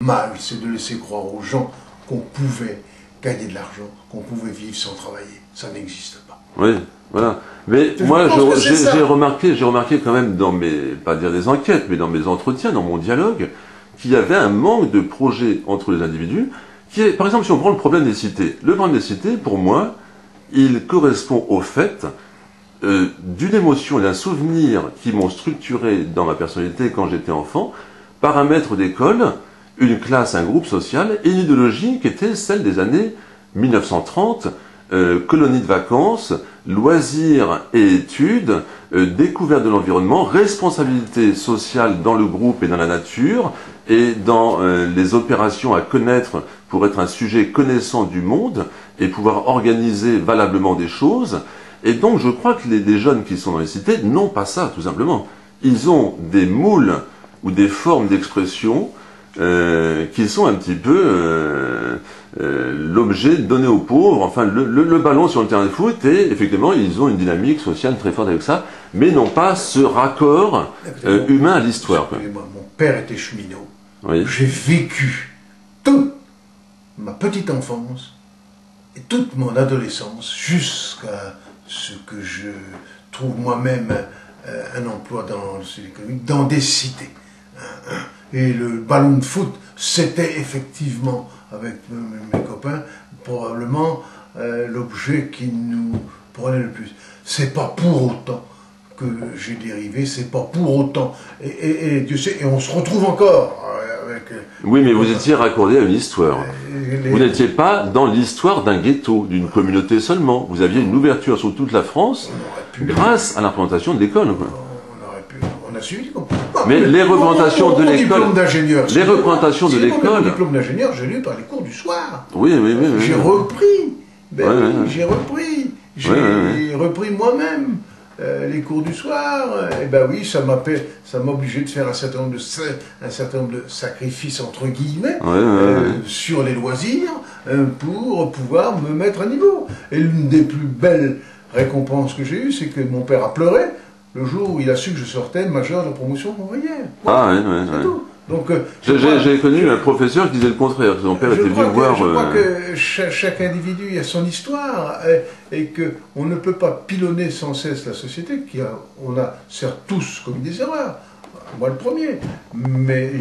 mal, c'est de laisser croire aux gens qu'on pouvait gagner de l'argent, qu'on pouvait vivre sans travailler. Ça n'existe pas. Oui, voilà. Mais moi, j'ai remarqué quand même dans mes, pas dire des enquêtes, mais dans mes entretiens, dans mon dialogue, qu'il y avait un manque de projet entre les individus, qui est, par exemple, si on prend le problème des cités. Le problème des cités, pour moi, il correspond au fait d'une émotion et d'un souvenir qui m'ont structuré dans ma personnalité quand j'étais enfant, par un maître d'école, une classe, un groupe social, et une idéologie qui était celle des années 1930, colonies de vacances, loisirs et études, découverte de l'environnement, responsabilité sociale dans le groupe et dans la nature, et dans les opérations à connaître pour être un sujet connaissant du monde et pouvoir organiser valablement des choses. Et donc je crois que les jeunes qui sont dans les cités n'ont pas ça, tout simplement. Ils ont des moules ou des formes d'expression qui sont un petit peu l'objet donné aux pauvres, enfin le ballon sur le terrain de foot, et effectivement ils ont une dynamique sociale très forte avec ça, mais n'ont pas ce raccord humain à l'histoire. Mon père était cheminot. Oui. J'ai vécu toute ma petite enfance et toute mon adolescence jusqu'à ce que je trouve moi-même un emploi dans le sud économique, dans des cités. Et le ballon de foot, c'était effectivement, avec mes copains, probablement l'objet qui nous prenait le plus. C'est pas pour autant que j'ai dérivé, c'est pas pour autant. Et Dieu sait, et on se retrouve encore avec... Oui, mais vous étiez raccordé à une histoire. Vous n'étiez pas dans l'histoire d'un ghetto, d'une communauté seulement. Vous aviez une ouverture sur toute la France grâce à l'implantation de l'école. On a suivi. Mais les représentations de l'école... Les représentations de l'école... Mon diplôme d'ingénieur, j'ai lu par les cours du soir. Oui. J'ai repris. J'ai repris. J'ai repris moi-même les cours du soir. Et ben oui, ça m'a obligé de faire un certain nombre de sacrifices, entre guillemets, sur les loisirs, pour pouvoir me mettre à niveau. Et l'une des plus belles récompenses que j'ai eues, c'est que mon père a pleuré le jour où il a su que je sortais majeur de promotion ouvrière. C'est tout. Donc, j'ai connu un professeur qui disait le contraire. Son père était venu voir... Je crois que chaque individu a son histoire et qu'on ne peut pas pilonner sans cesse la société. On a certes tous commis des erreurs, moi le premier, mais...